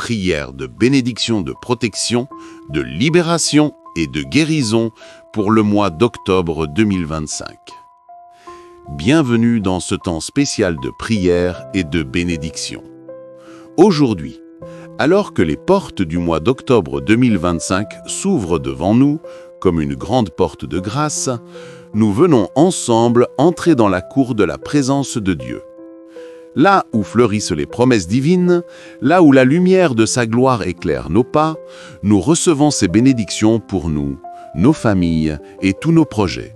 prière de bénédiction, de protection, de libération et de guérison pour le mois d'octobre 2025. Bienvenue dans ce temps spécial de prière et de bénédiction. Aujourd'hui, alors que les portes du mois d'octobre 2025 s'ouvrent devant nous comme une grande porte de grâce, nous venons ensemble entrer dans la cour de la présence de Dieu. Là où fleurissent les promesses divines, là où la lumière de sa gloire éclaire nos pas, nous recevons ses bénédictions pour nous, nos familles et tous nos projets.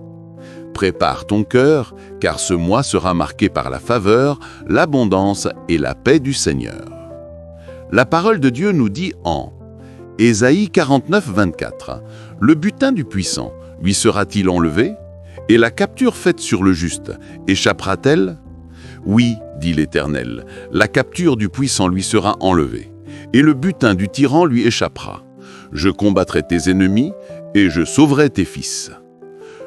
Prépare ton cœur, car ce mois sera marqué par la faveur, l'abondance et la paix du Seigneur. La parole de Dieu nous dit en Ésaïe 49, 24, « Le butin du puissant, lui sera-t-il enlevé? Et la capture faite sur le juste, échappera-t-elle? Oui, dit l'Éternel, la capture du puissant lui sera enlevée, et le butin du tyran lui échappera. Je combattrai tes ennemis, et je sauverai tes fils.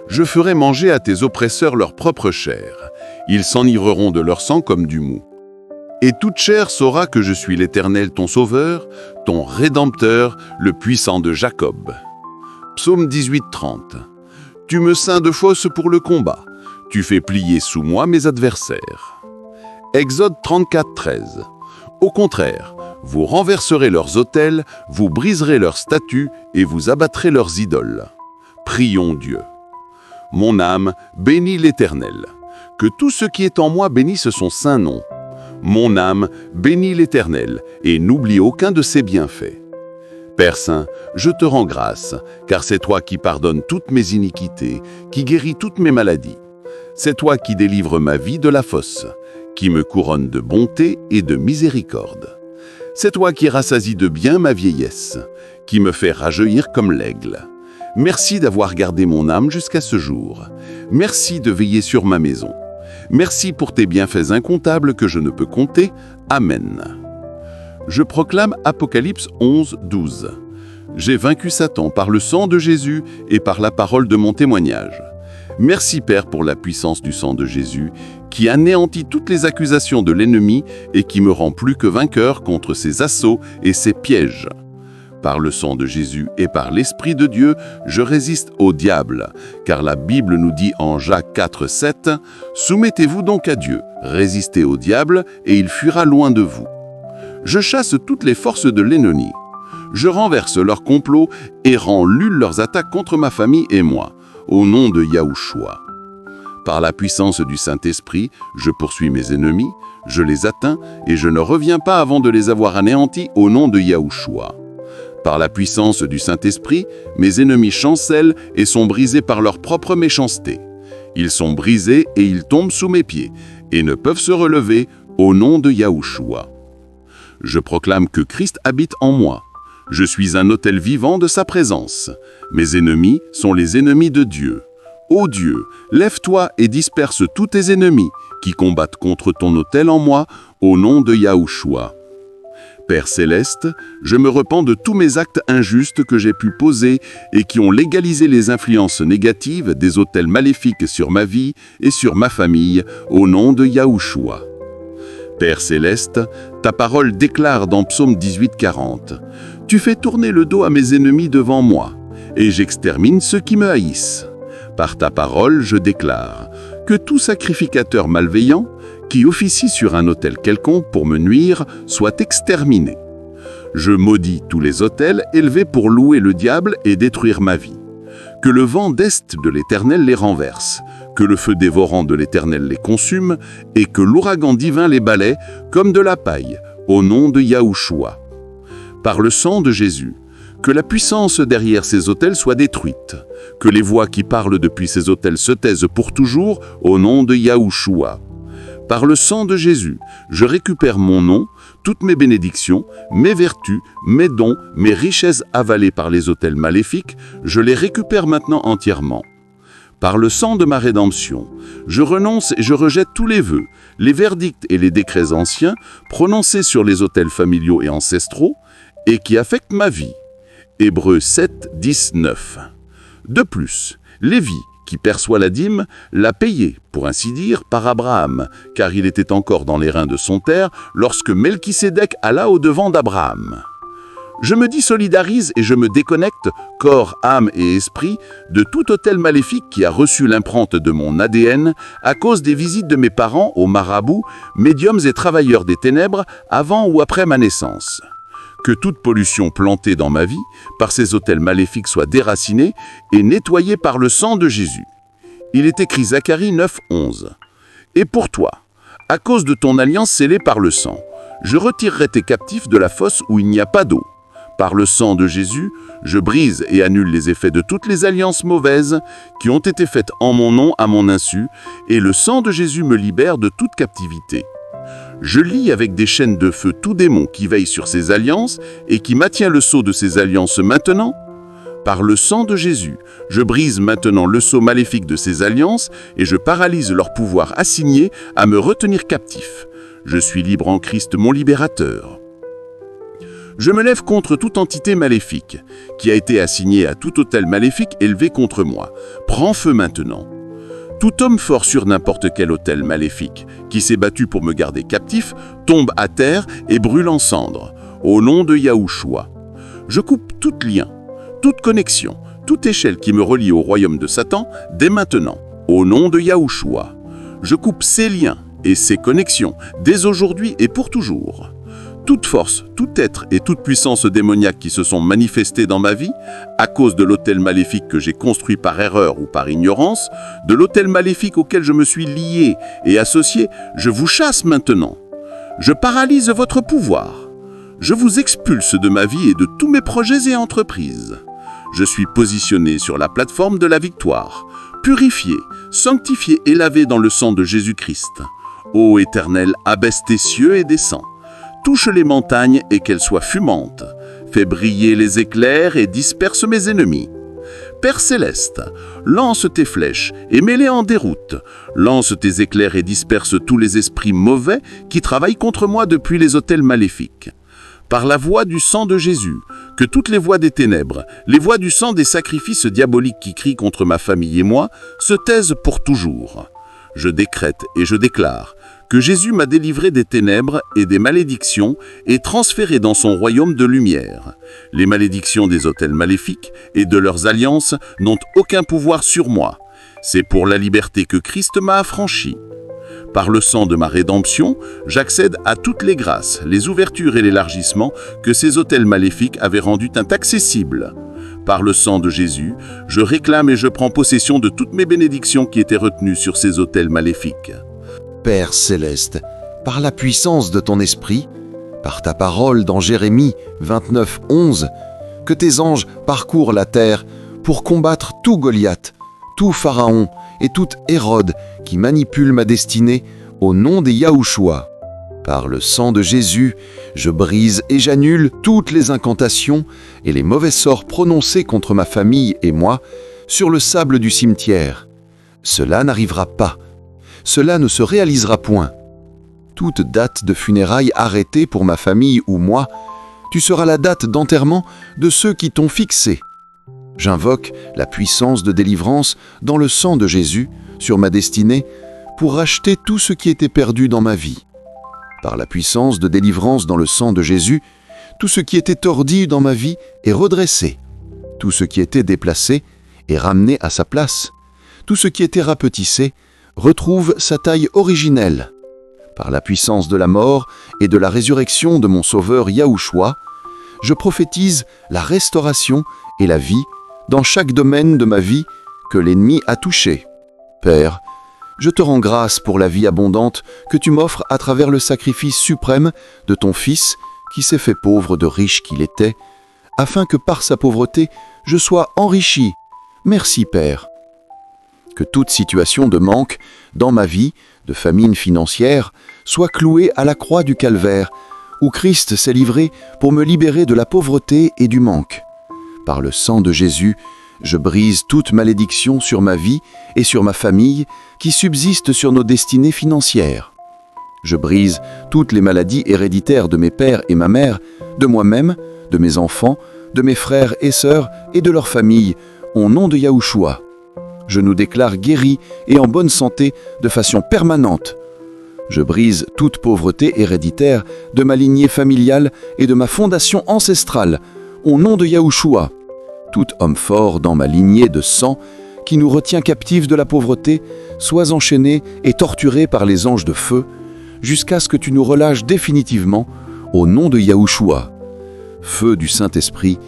Je ferai manger à tes oppresseurs leur propre chair, ils s'enivreront de leur sang comme du mou. Et toute chair saura que je suis l'Éternel ton sauveur, ton rédempteur, le puissant de Jacob. » Psaume 18, 30. Tu me ceins de fosses pour le combat, tu fais plier sous moi mes adversaires. Exode 34, 13. Au contraire, vous renverserez leurs autels, vous briserez leurs statues et vous abattrez leurs idoles. Prions Dieu. Mon âme bénit l'Éternel. Que tout ce qui est en moi bénisse son saint nom. Mon âme bénit l'Éternel et n'oublie aucun de ses bienfaits. Père Saint, je te rends grâce, car c'est toi qui pardonnes toutes mes iniquités, qui guéris toutes mes maladies. C'est toi qui délivres ma vie de la fosse, qui me couronne de bonté et de miséricorde. C'est toi qui rassasies de bien ma vieillesse, qui me fait rajeunir comme l'aigle. Merci d'avoir gardé mon âme jusqu'à ce jour. Merci de veiller sur ma maison. Merci pour tes bienfaits incomptables que je ne peux compter. Amen. Je proclame Apocalypse 11, 12. J'ai vaincu Satan par le sang de Jésus et par la parole de mon témoignage. Merci Père pour la puissance du sang de Jésus qui anéantit toutes les accusations de l'ennemi et qui me rend plus que vainqueur contre ses assauts et ses pièges. Par le sang de Jésus et par l'Esprit de Dieu, je résiste au diable, car la Bible nous dit en Jacques 4, 7 « Soumettez-vous donc à Dieu, résistez au diable et il fuira loin de vous. Je chasse toutes les forces de l'ennemi. Je renverse leurs complots et rends nulles leurs attaques contre ma famille et moi. Au nom de Yahushua. Par la puissance du Saint-Esprit, je poursuis mes ennemis, je les atteins et je ne reviens pas avant de les avoir anéantis au nom de Yahushua. Par la puissance du Saint-Esprit, mes ennemis chancellent et sont brisés par leur propre méchanceté. Ils sont brisés et ils tombent sous mes pieds et ne peuvent se relever au nom de Yahushua. Je proclame que Christ habite en moi. Je suis un autel vivant de sa présence. Mes ennemis sont les ennemis de Dieu. Ô Dieu, lève-toi et disperse tous tes ennemis qui combattent contre ton autel en moi, au nom de Yahushua. Père céleste, je me repens de tous mes actes injustes que j'ai pu poser et qui ont légalisé les influences négatives des autels maléfiques sur ma vie et sur ma famille, au nom de Yahushua. Père céleste, ta parole déclare dans Psaume 18, 40 « Tu fais tourner le dos à mes ennemis devant moi, et j'extermine ceux qui me haïssent. Par ta parole, je déclare que tout sacrificateur malveillant, qui officie sur un autel quelconque pour me nuire, soit exterminé. Je maudis tous les autels élevés pour louer le diable et détruire ma vie. Que le vent d'est de l'Éternel les renverse, que le feu dévorant de l'Éternel les consume, et que l'ouragan divin les balaie comme de la paille, au nom de Yahushua. Par le sang de Jésus, que la puissance derrière ces autels soit détruite, que les voix qui parlent depuis ces autels se taisent pour toujours, au nom de Yahushua. Par le sang de Jésus, je récupère mon nom, toutes mes bénédictions, mes vertus, mes dons, mes richesses avalées par les autels maléfiques, je les récupère maintenant entièrement. Par le sang de ma rédemption, je renonce et je rejette tous les vœux, les verdicts et les décrets anciens prononcés sur les autels familiaux et ancestraux et qui affectent ma vie. Hébreux 7, 10, 9. De plus, Lévi, qui perçoit la dîme, l'a payée, pour ainsi dire, par Abraham, car il était encore dans les reins de son terre lorsque Melchisédek alla au-devant d'Abraham. Je me désolidarise et je me déconnecte, corps, âme et esprit, de tout autel maléfique qui a reçu l'empreinte de mon ADN à cause des visites de mes parents aux marabouts, médiums et travailleurs des ténèbres avant ou après ma naissance. Que toute pollution plantée dans ma vie par ces autels maléfiques soit déracinée et nettoyée par le sang de Jésus. Il est écrit Zacharie 9:11. Et pour toi, à cause de ton alliance scellée par le sang, je retirerai tes captifs de la fosse où il n'y a pas d'eau. Par le sang de Jésus, je brise et annule les effets de toutes les alliances mauvaises qui ont été faites en mon nom à mon insu, et le sang de Jésus me libère de toute captivité. Je lie avec des chaînes de feu tout démon qui veille sur ces alliances et qui maintient le sceau de ces alliances maintenant. Par le sang de Jésus, je brise maintenant le sceau maléfique de ces alliances et je paralyse leur pouvoir assigné à me retenir captif. Je suis libre en Christ mon libérateur. Je me lève contre toute entité maléfique qui a été assignée à tout autel maléfique élevé contre moi. Prends feu maintenant. Tout homme fort sur n'importe quel autel maléfique qui s'est battu pour me garder captif tombe à terre et brûle en cendres. Au nom de Yahushua, je coupe tout lien, toute connexion, toute échelle qui me relie au royaume de Satan dès maintenant. Au nom de Yahushua, je coupe ces liens et ces connexions dès aujourd'hui et pour toujours. Toute force, tout être et toute puissance démoniaque qui se sont manifestés dans ma vie, à cause de l'autel maléfique que j'ai construit par erreur ou par ignorance, de l'autel maléfique auquel je me suis lié et associé, je vous chasse maintenant. Je paralyse votre pouvoir. Je vous expulse de ma vie et de tous mes projets et entreprises. Je suis positionné sur la plateforme de la victoire, purifié, sanctifié et lavé dans le sang de Jésus-Christ. Ô Éternel, abaisse tes cieux et descends. Touche les montagnes et qu'elles soient fumantes. Fais briller les éclairs et disperse mes ennemis. Père céleste, lance tes flèches et mets-les en déroute. Lance tes éclairs et disperse tous les esprits mauvais qui travaillent contre moi depuis les autels maléfiques. Par la voix du sang de Jésus, que toutes les voix des ténèbres, les voix du sang des sacrifices diaboliques qui crient contre ma famille et moi, se taisent pour toujours. Je décrète et je déclare que Jésus m'a délivré des ténèbres et des malédictions et transféré dans son royaume de lumière. Les malédictions des autels maléfiques et de leurs alliances n'ont aucun pouvoir sur moi. C'est pour la liberté que Christ m'a affranchi. Par le sang de ma rédemption, j'accède à toutes les grâces, les ouvertures et l'élargissement que ces autels maléfiques avaient rendus inaccessibles. Par le sang de Jésus, je réclame et je prends possession de toutes mes bénédictions qui étaient retenues sur ces autels maléfiques. Père céleste, par la puissance de ton esprit, par ta parole dans Jérémie 29:11, que tes anges parcourent la terre pour combattre tout Goliath, tout Pharaon et tout Hérode qui manipule ma destinée au nom des Yahushua. Par le sang de Jésus, je brise et j'annule toutes les incantations et les mauvais sorts prononcés contre ma famille et moi sur le sable du cimetière. Cela n'arrivera pas. Cela ne se réalisera point. Toute date de funérailles arrêtée pour ma famille ou moi, tu seras la date d'enterrement de ceux qui t'ont fixé. J'invoque la puissance de délivrance dans le sang de Jésus sur ma destinée pour racheter tout ce qui était perdu dans ma vie. Par la puissance de délivrance dans le sang de Jésus, tout ce qui était tordu dans ma vie est redressé. Tout ce qui était déplacé est ramené à sa place. Tout ce qui était rapetissé retrouve sa taille originelle. Par la puissance de la mort et de la résurrection de mon Sauveur Yahushua, je prophétise la restauration et la vie dans chaque domaine de ma vie que l'ennemi a touché. Père, je te rends grâce pour la vie abondante que tu m'offres à travers le sacrifice suprême de ton Fils qui s'est fait pauvre de riche qu'il était, afin que par sa pauvreté, je sois enrichi. Merci Père. Que toute situation de manque dans ma vie, de famine financière, soit clouée à la croix du calvaire, où Christ s'est livré pour me libérer de la pauvreté et du manque. Par le sang de Jésus, je brise toute malédiction sur ma vie et sur ma famille qui subsiste sur nos destinées financières. Je brise toutes les maladies héréditaires de mes pères et ma mère, de moi-même, de mes enfants, de mes frères et sœurs et de leurs familles, au nom de Yahushua. Je nous déclare guéris et en bonne santé de façon permanente. Je brise toute pauvreté héréditaire de ma lignée familiale et de ma fondation ancestrale, au nom de Yahushua. Tout homme fort dans ma lignée de sang qui nous retient captifs de la pauvreté, sois enchaîné et torturé par les anges de feu, jusqu'à ce que tu nous relâches définitivement, au nom de Yahushua. Feu du Saint-Esprit,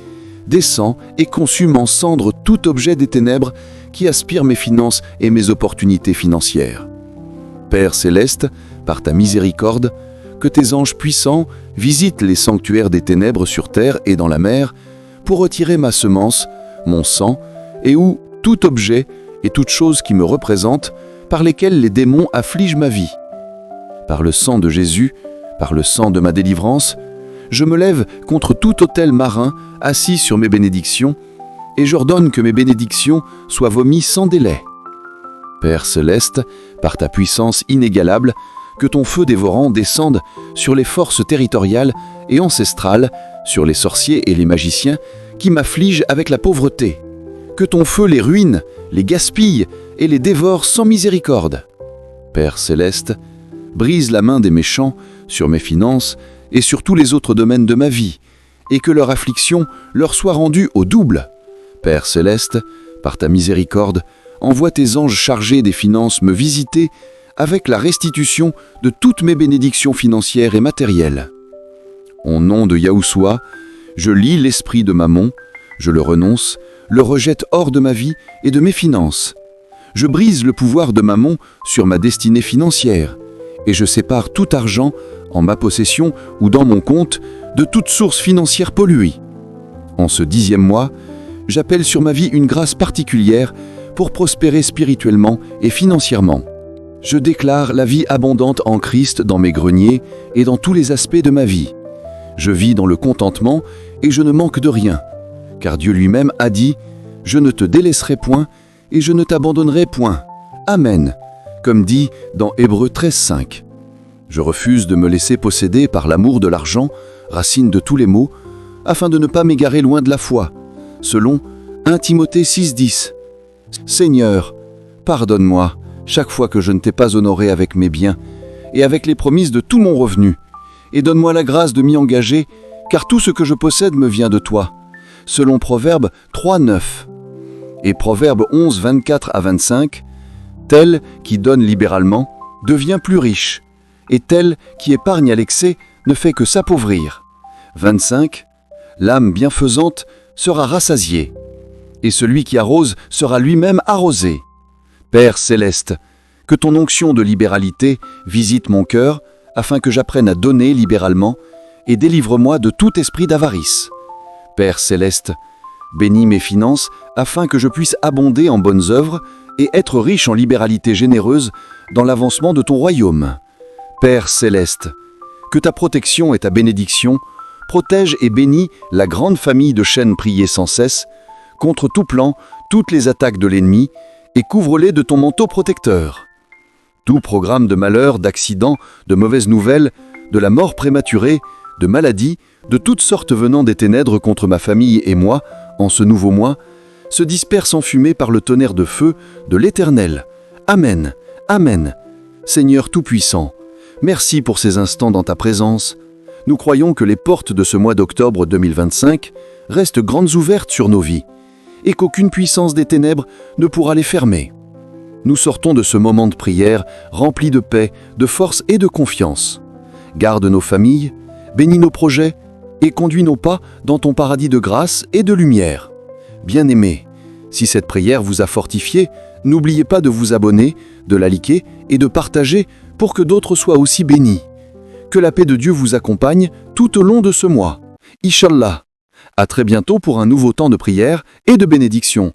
descend et consume en cendres tout objet des ténèbres qui aspire mes finances et mes opportunités financières. Père céleste, par ta miséricorde, que tes anges puissants visitent les sanctuaires des ténèbres sur terre et dans la mer pour retirer ma semence, mon sang, et où tout objet et toute chose qui me représente, par lesquels les démons affligent ma vie. Par le sang de Jésus, par le sang de ma délivrance, je me lève contre tout autel marin assis sur mes bénédictions, et j'ordonne que mes bénédictions soient vomies sans délai. Père céleste, par ta puissance inégalable, que ton feu dévorant descende sur les forces territoriales et ancestrales, sur les sorciers et les magiciens qui m'affligent avec la pauvreté. Que ton feu les ruine, les gaspille et les dévore sans miséricorde. Père céleste, brise la main des méchants sur mes finances et sur tous les autres domaines de ma vie, et que leur affliction leur soit rendue au double. Père céleste, par ta miséricorde, envoie tes anges chargés des finances me visiter avec la restitution de toutes mes bénédictions financières et matérielles. Au nom de Yahushua, je lie l'esprit de Mammon, je le renonce, le rejette hors de ma vie et de mes finances. Je brise le pouvoir de Mammon sur ma destinée financière, et je sépare tout argent en ma possession ou dans mon compte de toute source financière polluée. En ce 10e mois, j'appelle sur ma vie une grâce particulière pour prospérer spirituellement et financièrement. Je déclare la vie abondante en Christ dans mes greniers et dans tous les aspects de ma vie. Je vis dans le contentement et je ne manque de rien, car Dieu lui-même a dit « Je ne te délaisserai point et je ne t'abandonnerai point. Amen », comme dit dans Hébreux 13,5. Je refuse de me laisser posséder par l'amour de l'argent, racine de tous les maux, afin de ne pas m'égarer loin de la foi, selon 1 Timothée 6,10. Seigneur, pardonne-moi chaque fois que je ne t'ai pas honoré avec mes biens et avec les promesses de tout mon revenu, et donne-moi la grâce de m'y engager, car tout ce que je possède me vient de toi, selon Proverbe 3,9. Et Proverbe 11, 24 à 25, tel qui donne libéralement devient plus riche, et tel qui épargne à l'excès ne fait que s'appauvrir. 25, l'âme bienfaisante sera rassasiée, et celui qui arrose sera lui-même arrosé. Père céleste, que ton onction de libéralité visite mon cœur, afin que j'apprenne à donner libéralement, et délivre-moi de tout esprit d'avarice. Père céleste, bénis mes finances, afin que je puisse abonder en bonnes œuvres et être riche en libéralité généreuse dans l'avancement de ton royaume. Père céleste, que ta protection et ta bénédiction protègent et bénis la grande famille de chaînes priées sans cesse, contre tout plan, toutes les attaques de l'ennemi, et couvre-les de ton manteau protecteur. Tout programme de malheur, d'accident, de mauvaises nouvelles, de la mort prématurée, de maladies, de toutes sortes venant des ténèbres contre ma famille et moi, en ce nouveau mois, se disperse en fumée par le tonnerre de feu de l'Éternel. Amen, Amen. Seigneur Tout-Puissant, merci pour ces instants dans ta présence. Nous croyons que les portes de ce mois d'octobre 2025 restent grandes ouvertes sur nos vies, et qu'aucune puissance des ténèbres ne pourra les fermer. Nous sortons de ce moment de prière rempli de paix, de force et de confiance. Garde nos familles, bénis nos projets et conduis nos pas dans ton paradis de grâce et de lumière. Bien-aimés, si cette prière vous a fortifié, n'oubliez pas de vous abonner, de la liker et de partager pour que d'autres soient aussi bénis. Que la paix de Dieu vous accompagne tout au long de ce mois. Inch'Allah. À très bientôt pour un nouveau temps de prière et de bénédiction.